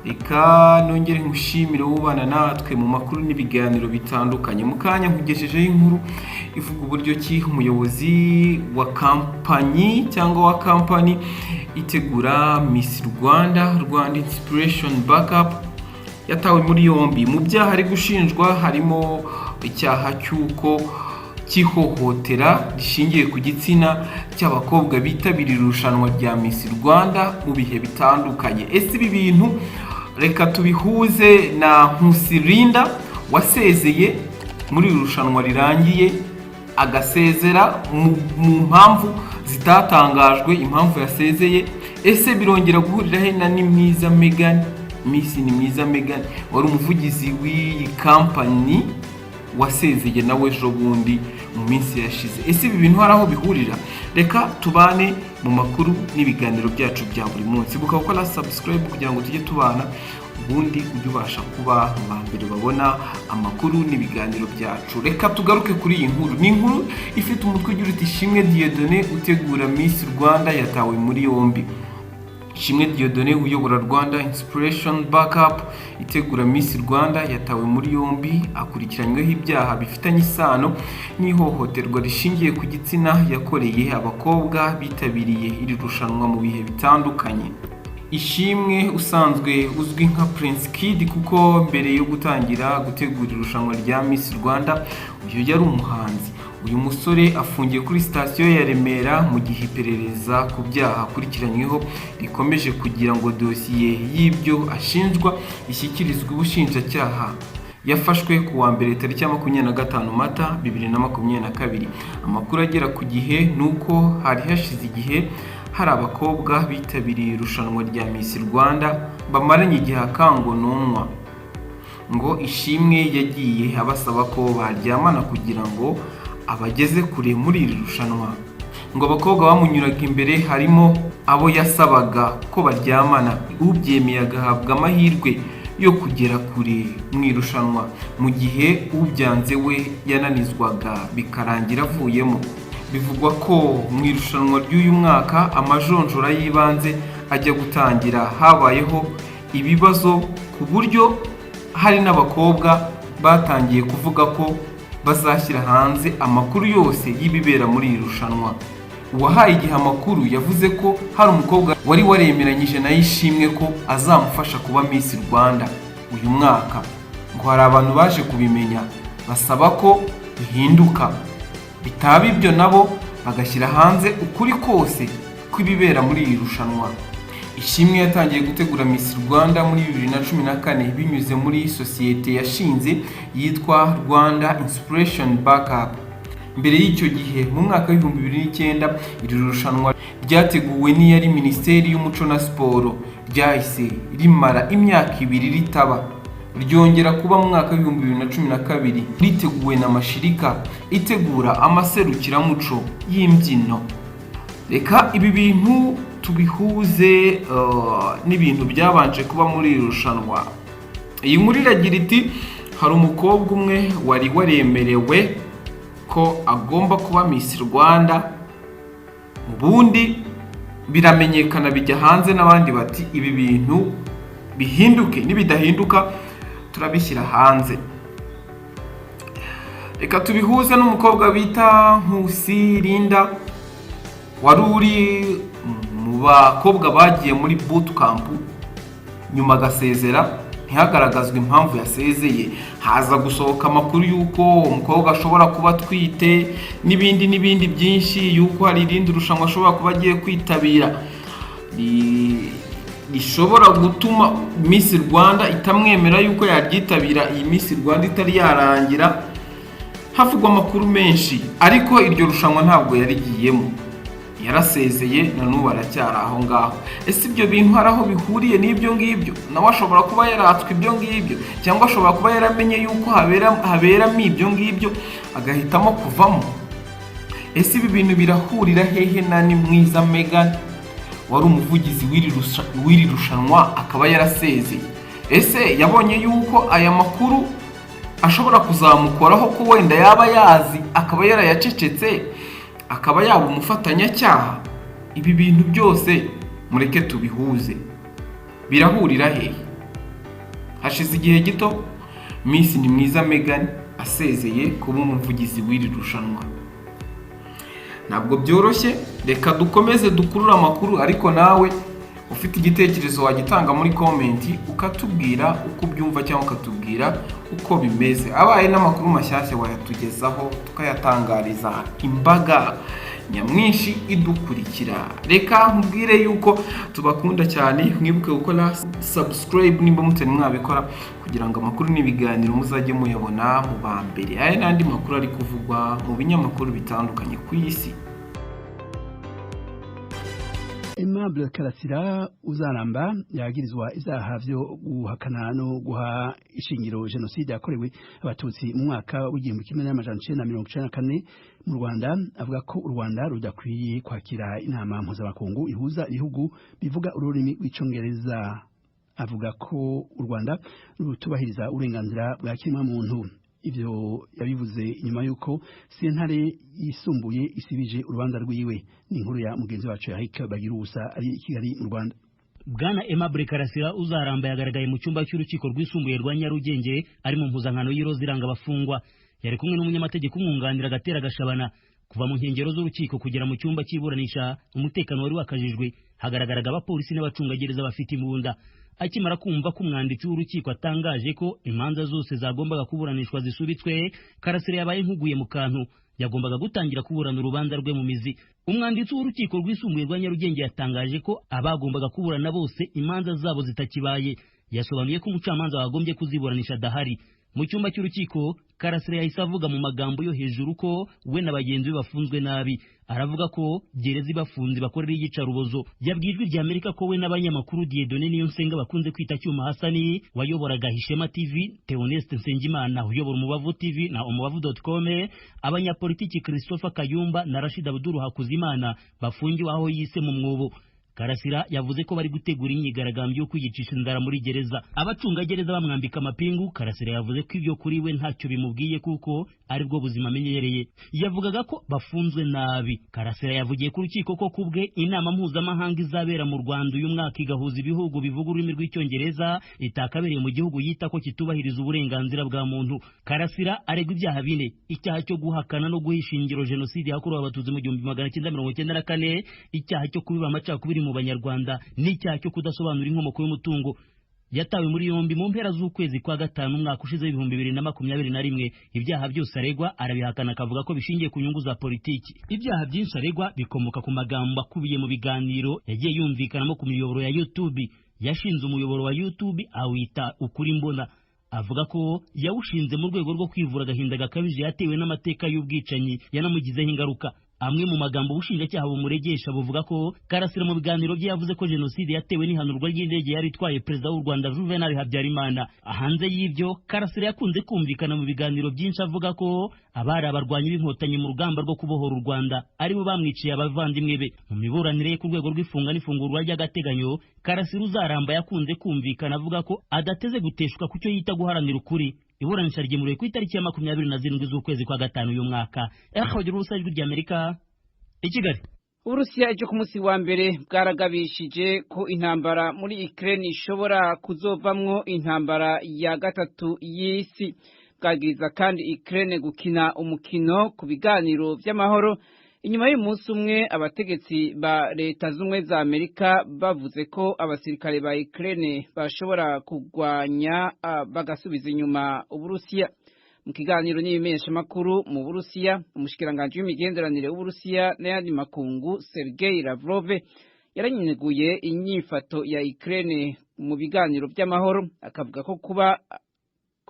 reka nongere nkushimire ubana natwe mu makuru n'ibiganiro bitandukanye. Mu kanya nkugejejeho inkuru ivuga uburyo ki umuyobozi wa kampanyi cyangwa wa company itegura Miss Rwanda Inspiration Backup yatawe muri yombi. Mu byaha ari gushinjwa harimo icyaha cy'uko cy'ihohotera rishingiye ku gitsina cy'abakobwa bitabiriye irushanwa rya Miss Rwanda mu bihe bitandukanye. Ese ibi bintu reka tubihuze na Nkusi Linda wasezeye muri irushanwa rirangiye, agasezera mu mpamvu zitatangajwe impamvu yasezeye. Ese birongera guhurira he na Nimwiza Megan, Miss Nimwiza Megan wari umuvugizi w'iyi company wasezeye nawe ejo bundi mu minsi yashize. Ese ibi bintu hari aho bihurira? Reka tubane mu makuru n'ibiganiro byacu bya buri munsi. Buka gukora subscribe kugira ngo tujye tubana, ubundi ujye ubasha kuba mu mbere babona amakuru n'ibiganiro byacu. Reka tugaruke kuri iyi nkuru. Ni inkuru ifite umutwe ugira uti Ishimwe Dieudonné utegura Miss Rwanda yatawe muri yombi. Ishimwe Dieudonné uyobora Rwanda Inspiration Backup itegura Miss Rwanda yatawe muri yombi akurikiranyweho ibyaha bifitanye isano n'ihohoterwa rishingiye ku gitsina yakoreye abakobwa bitabiriye iri rushanwa mu bihe bitandukanye. Ishimwe usanzwe uzwi nka Prince Kid kuko mbere yo gutangira gutegura irushanwa rya Miss Rwanda uyu yari umuhanzi. Uyu musore afungiye kuri sitasiyo ya Remera mu gihe iperereza ku byaha akurikiranyweho rikomeje kugira ngo dosiye y'ibyo ashinjwa ishyikirizwe ubushinjacyaha. Yafashwe ku wa mbere tariki ya 25 Mata 2022. Amakuru agera ku Gihe nuko hari hashize igihe hari abakobwa bitabiriye irushanwa rya Miss Rwanda bamaranye igihe akangononwa, ngo Ishimwe yagiye abasaba ko baryamana kugira ngo abageze kure muri iri rushanwa. Ngo abakobwa bamunyuraga imbere harimo abo yasabaga ko baryamana, ubyemeye agahabwa amahirwe yo kugera kure mu irushanwa, mu gihe ubyanze we yananizwaga bikarangira avuyemo. Bivugwa ko mu irushanwa ry'uyu mwaka amajonjora y'ibanze ajya gutangira habayeho ibibazo ku buryo hari n'abakobwa batangiye kuvuga ko bazashyira hanze amakuru yose y'ibibera muri iri rushanwa. Uwahaye Igihe amakuru yavuze ko hari umukobwa wari waremeranyije na Ishimwe ko azamufasha kuba Miss Rwanda uyu mwaka. Ngo hari abantu baje kubimenya basaba ko bihinduka, bitaba ibyo nabo bagashyira hanze ukuri kose kw'ibibera muri iri rushanwa. Ishimwe yatangiye gutegura Miss Rwanda muri 2014 binyuze muri sosiyete yashinze yitwa Rwanda Inspiration Backup. Mbere y'icyo gihe mu mwaka wa 2009 iri rushanwa ryateguwe n'iyari Minisiteri y'Umuco na Siporo ryahise rimara imyaka 2 ritaba, ryongera kuba mu mwaka wa 2012 riteguwe na Mashirika itegura amaserukiramuco y'imbyino. Reka ibi bintu tubihuze n'ibintu byabanje kuba muri iri rushanwa. Iyi nkuru iragira iti hari umukobwa umwe wari waremerewe ko agomba kuba Miss Rwanda, ubundi biramenyekana bijya hanze n'abandi bati ibi bintu bihinduke, nibidahinduka turabishyira hanze. Reka tubihuze n'umukobwa bita Nkusi Linda wari uri mu bakobwa bagiye muri bootcamp nyuma agasezera ntihagaragazwe impamvu yasezeye. Haza gusohoka amakuru yuko umukobwa ashobora kuba atwite n'ibindi byinshi, yuko hari irindi rushanwa ashobora kuba agiye kwitabira rishobora gutuma Miss Rwanda itamwemera yuko yaryitabira. Iyi Miss Rwanda itari yarangira havugwa amakuru menshi, ariko iryo rushanwa ntabwo yarigiyemo, yarasezeye na n'ubu aracyari aho ngaho. Ese ibyo bintu hari aho bihuriye n'ibyo ngibyo? Nawe ashobora kuba yaratswe ibyo ngibyo, cyangwa ashobora kuba yaramenye yuko haberamo ibyo ngibyo agahitamo kuvamo. Ese ibi bintu birahurira hehe na Nimwiza Megan wari umuvugizi w'iri rushanwa akaba yarasezeye? Ese yabonye yuko aya makuru ashobora kuzamukoraho ko wenda yaba yazi akaba yarayacecetse, akaba yaba umufatanyacyaha? Ibi bintu byose mureke tubihuze, birahurira hehe? hashize igihe gito Miss ni mwiza Megan asezeye kuba umuvugizi w'iri rushanwa. Ntabwo byoroshye, reka dukomeze dukurura amakuru, ariko nawe ufite igitekerezo wagitanga muri komenti ukatubwira uko ubyumva cyangwa ukatubwira uko bimeze. Abaye n'amakuru mashyashya wayatugezaho tukayatangariza imbaga nyamwinshi idukurikira. Reka nkubwire yuko tubakunda cyane, mwibuke gukora subscribe nimba mutari mwabikora kugira ngo amakuru n'ibiganiro muzajye muyabona mu ba mbere. Aya n'andi makuru ari kuvugwa mu binyamakuru bitandukanye ku isi. Aimable Karasira uzaramba yagirizwa izaha vyo guhakana no guha ishingiro genocide yakorewe abatutsi mu mwaka w'igihumbi kimwe n'amajana 1994 mu Rwanda. Avuga ko u Rwanda rudakwiye kwakira inama mpuzamakungu ihuza ibihugu bivuga ururimi rw'icongereza. Avuga ko u Rwanda rutubahiriza uburenganzira bwa kiremwamuntu. Ivyo yabivuze nyuma yuko sentare yisumbuye isibije urubanza rwiwe. Ni inkuru ya mugenzi wacu Eric Bagirusa ari i Kigali mu Rwanda. Bwana Aimable Karasira uzaramba yagaragaye mu cyumba cy'urukiko rwisumbuye rwa Nyarugenge ari mu mpuzankano y'iroza iranga abafungwa. Yari kumwe n'umunyamategeko umwunganira Gatera Gashabana. Kuva mu nkengero z'urukiko kugera mu cyumba cy'iburanisha umutekano wari wakajijwe, hagaragaraga abapolisi n'abacungagereza bafite imbunda. Akimara kumva ko umwanditsi w'urukiko atangaje ko imanza zose zagombaga kuburanishwa zisubitswe, Karasira yabaye nkuguye mu kantu. Yagombaga gutangira kuburana urubanza rwe mu mizi. Umwanditsi w'urukiko rwisumbuye rwa Nyarugenge yatangaje ko abagombaga kuburana bose imanza zabo zitakibaye. Yasobanuye ko umucamanza wagombye kuziburanisha adahari. Mu cyumba cy'urukiko, Karasira yahise avuga mu magambo yo hejuru ko we na bagenzi be bafunzwe nabi. Aravuga ko gereza ibafunze bakorera iyicarubozo. Yabwijwe rya Amerika ko we n'abanyamakuru Dieudonné Niyonsenga bakunze kwita Cyuma Hasani wayoboraga Hishema TV, Theoneste Nsengimana uyobora Umubavu TV na umubavu.com, abanyapolitiki Christopher Kayumba na Rashid Abdul Hakuzimana bafungiwe aho yise mu mwobo. Karasira yavuze ko bari gutegura imyigaragambyo yo kwiyicisha inzara muri gereza. Abacunga gereza bamwambika amapingu. Karasira yavuze ko ibyo kuri we ntacyo bimubwiye kuko ari bwo buzima amenyereye. Yavugaga ko bafunzwe nabi. Karasira yavugiye ku rukiko ko kubwe inama mpuzamahanga izabera mu Rwanda uyu mwaka igahuza ibihugu bivuga ururimi rw'icyongereza itakabereye mu gihugu yita ko kitubahiriza uburenganzira bwa muntu. Karasira aregwa ibyaha bine: icyaha cyo guhakana no guhisha ingiro genocide yakorewe abatutsi mu 1994, icyaha cyo kubiba amacakubiri mu Banyarwanda, n'icyaha cyo kudasobanura inkomoko y'umutungo. Yatawe muri yombi mu mpera z'ukwezi kwa gatanu umwaka ushize 2021. Ibyaha byose aregwa arabihakana, akavuga ko bishingiye ku nyungu za politiki. Ibyaha byinshi aregwa bikomoka ku magambo akubiye mu biganiro yagiye yumvikanamo ku miyoboro ya YouTube. Yashinze umuyoboro wa YouTube awita Ukuri Mbona. Avuga ko yawushinze mu rwego rwo kwivura agahinda gakabije yatewe n'amateka y'ubwicanyi yanamugizeho ingaruka. Amwe mu magambo ubushinjacyaha bumuregesha buvuga ko Karasira mu biganiro bye yavuze ko genocide yatewe n'ihanurwa ry'indege yari itwaye perezida w'u Rwanda Juvenal Habyarimana. Hanze y'ibyo, Karasira yakunze kumvikana mu biganiro byinshi avuga ko abari abarwanyi b'inkotanyi mu rugamba rwo kubohora u Rwanda aribo bamwiciye abavandimwe be. Mu miburanire ku rwego rw'ifunga n'ifungurwa ry'agateganyo, Karasira uzaramba yakunze kumvikana avuga ko adateze guteshuka ku cyo yita guharanira ukuri. Iburanisha ryimuriwe ku itariki ya 27 z'ukwezi kwa gatanu uyu mwaka. Bagira urusajwi rya Amerika i Kigali. Uburusiya ejo ku munsi wa mbere bwaragabishije ko intambara muri Ukraine ishobora kuzovamwo intambara ya gatatu y'isi. Bwagiriza kandi Ukraine gukina umukino ku biganiro by'amahoro. Inyuma y'umunsi umwe abategetsi ba leta z'umwe za Amerika bavuze ko abasirikare ba Ukraine bashobora kugwanya bagasubiza inyuma Uburusiya. Mu kiganiro n'ibimenyesha makuru mu Burusiya, umushikiranganje w'imigenderanire w'Uburusiya n'ayandi makungu Sergei Lavrov yaranyeguye inyifato ya Ukraine mu biganiro by'amahoro, akavuga ko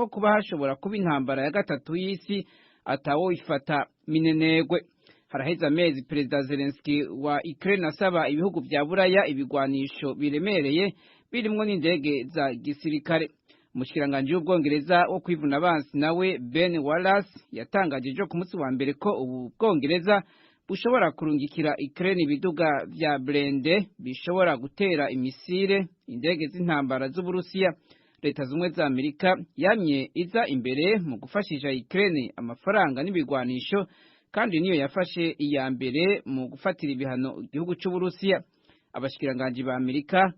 kuba hashobora kuba intambara ya gatatu y'isi atawo ifata minenegwe. Haraheza amezi Perezida Zelensky wa Ukraine asaba ibihugu vya Buraya ibigwanisho biremereye birimwo n'indege za gisirikare. Umushikiranganje w'Ubwongereza wo kwivuna abansi nawe Ben Wallace yatangaje ejo ku munsi wa mbere ko ubu Bwongereza bushobora kurungikira Ukraine ibiduga vya blende bishobora gutera imisire indege z'intambara z'Uburusiya. Leta z'umwe za Amerika yamye iza imbere mu gufashisha Ukraine amafaranga n'ibigwanisho, kandi niyo yafashe iya mbere mu gufatira ibihano igihugu cy'Uburusiya. Abashikiranganje ba Amerika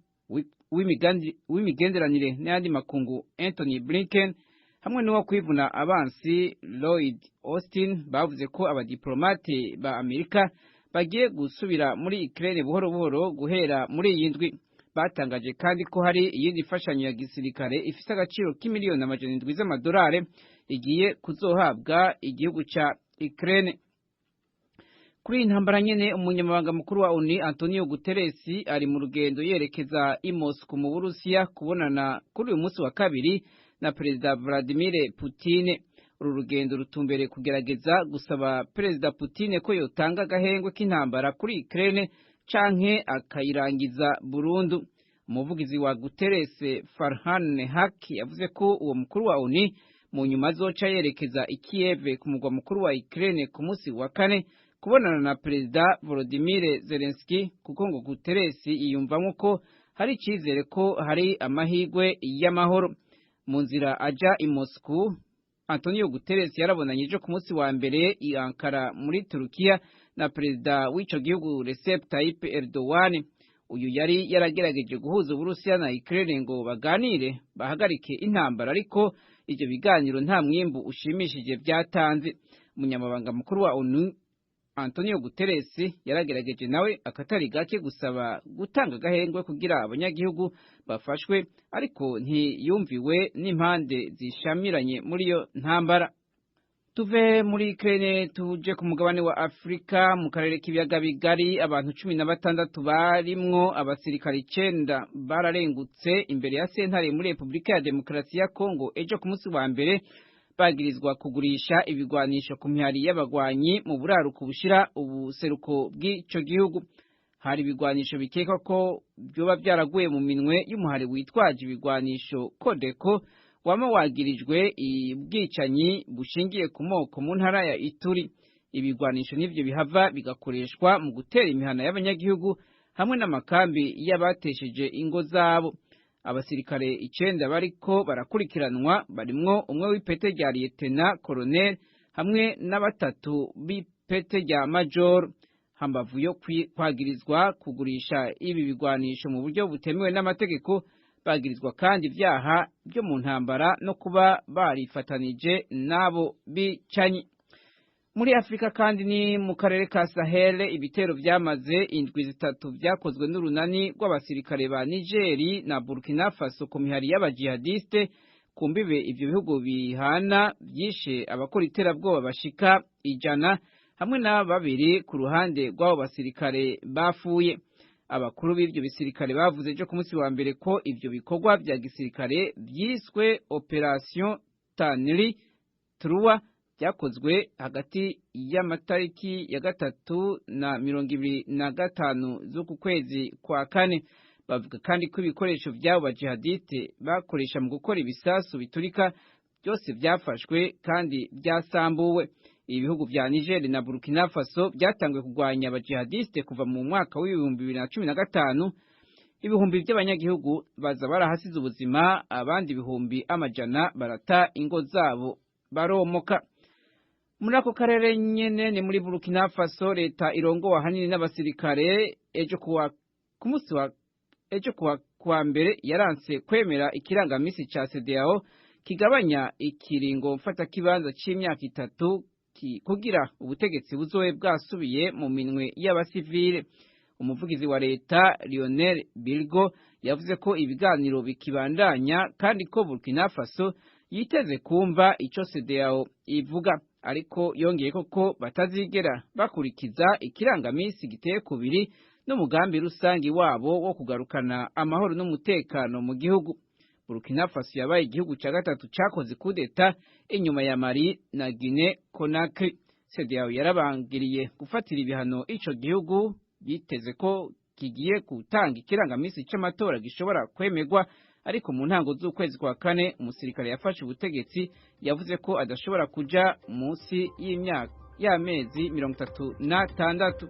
w'imigenderanire n'ayandi makungu Anthony Blinken hamwe n'uwo kwivuna abansi Lloyd Austin bavuze ko abadiplomate ba Amerika bagiye gusubira muri Ukraine buhoro buhoro guhera muri iyi ndwi. Batangaje kandi ko hari iyindi mfashanyo ya gisirikare ifite agaciro k'imiliyoni $700 z'amadolari igiye kuzohabwa igihugu ca Ukraine. Kuri intambara nyene umunyamabanga mukuru wa ONU Antonio Guterres ari mu rugendo yerekeza i Moscow mu Burusiya kubonana kuri uyu munsi wa kabiri na Perezida Vladimir Putin. Uru rugendo rutumbere kugerageza gusaba Perezida Putin ko yotanga agahengwe k'intambara kuri Ukraine canke akayirangiza burundu. Umuvugizi wa Guterres Farhan Haq yavuze ko uwo mukuru wa ONU mu nyuma azoca yerekeza i Kiev ku mugwa mukuru wa Ukraine ku munsi wa kane kubonana na Perezida Volodymyr Zelensky kuko ngo Guterres yiyumvamo ko hari icizere ko hari amahigwe y'amahoro. Mu nzira aja i Moscow, Antonio Guterres yarabonanye ejo ku munsi wa mbere i Ankara muri Turukiya na Perezida w'ico gihugu Recep Tayyip Erdogan. Uyu yari yaragerageje guhuza Uburusiya na Ukraine ngo baganire bahagarike intambara, ariko ivyo biganiro nta mwimbu ushimishije vyatanze. Umunyamabanga mukuru wa ONU Antonio Guterres yaragerageje nawe akatari gake gusaba gutanga agahengwe kugira abanyagihugu bafashwe, ariko ntiyumviwe n'impande zishamiranye muri iyo ntambara. Tuve muri Ukraine tuje ku mugabane wa Afrika mu karere k'ibiyaga bigari. Abantu 16 barimwo abasirikari 9 bararengutse imbere ya sentare muri Republika ya Demokarasi ya Kongo ejo ku munsi wa mbere bagirizwa kugurisha ibigwanisho ku mihari y'abagwanyi mu buraruko bushira ubuseruko bw'ico gihugu. Hari ibigwanisho bikeka ko byoba byaraguye mu minwe y'umuhari witwaje ibigwanisho Codeco wama wagirijwe ubwicanyi bushingiye ku moko mu ntara ya Ituri. Ibigwanisho nivyo bihava bigakoreshwa mu gutera imihana y'abanyagihugu hamwe n'amakambi y'abatesheje ingo zabo. Abasirikare 9 bariko barakurikiranwa barimwo umwe w'ipete rya Lieutenant Colonel hamwe na 3 b'ipete rya Major. Hambavu yo kwagirizwa kugurisha ibi bigwanisho mu buryo butemewe n'amategeko, bagirizwa kandi ivyaha byo mu ntambara no kuba barifatanije nabo bicanyi. Muri Afrika kandi ni mu karere ka Sahel ibitero vyamaze indwi zitatu vyakozwe n'urunani rw'abasirikare ba Niger na Burkina Faso ku mihari y'abajihadiste. Kumbibe ivyo bihugu bihana vyishe abakora iterabwoba bashika 100 hamwe na babiri ku ruhande rw'abo basirikare bafuye. Abakuru b'ivyo bisirikare bavuze ejo ku munsi wa mbere ko ivyo bikorwa vya gisirikare vyiswe Operation Tanri Trua byakozwe hagati y'amatariki ya 3 na 25 z'uku kwezi kwa kane. Bavuga kandi ko ibikoresho vy'abo bajihadiste bakoresha mu gukora ibisasu biturika byose byafashwe kandi byasambuwe. Ibihugu vya Niger na Burkina Faso byatangiye kugwanya abajihadiste kuva mu mwaka w'2015. Ibihumbi by'abanyagihugu baza barahasize ubuzima, abandi ibihumbi amajana barata ingo zabo baromoka. Muri ako karere nyene ni muri Burkina Faso, leta irongowe hanini n'abasirikare ejo kuwa mbere yaranse kwemera ikirangamisi ca CEDEAO kigabanya ikiringo mfata kibanza c'imyaka 3 kugira ubutegetsi buzoe bwasubiye mu minwe y'abasivile. Umuvugizi wa leta Lionel Bilgo yavuze ko ibiganiro bikibandanya kandi ko Burkina Faso yiteze kumva ico CEDEAO ivuga, ariko yongeye ko batazigera bakurikiza ikirangamisi giteye kubiri n'umugambi rusangi wabo wo kugarukana amahoro n'umutekano mu gihugu. Burkina Faso yabaye igihugu ca gatatu cakoze kudeta inyuma ya Mali na Guinea Conakry. CEDEAO yarabangiriye gufatira ibihano ico gihugu, yiteze ko kigiye gutanga ikirangamisi c'amatora gishobora kwemegwa, ariko mu ntango z'ukwezi kwa kane umusirikare yafashe ubutegetsi yavuze ko adashobora kuja munsi y'amezi 36.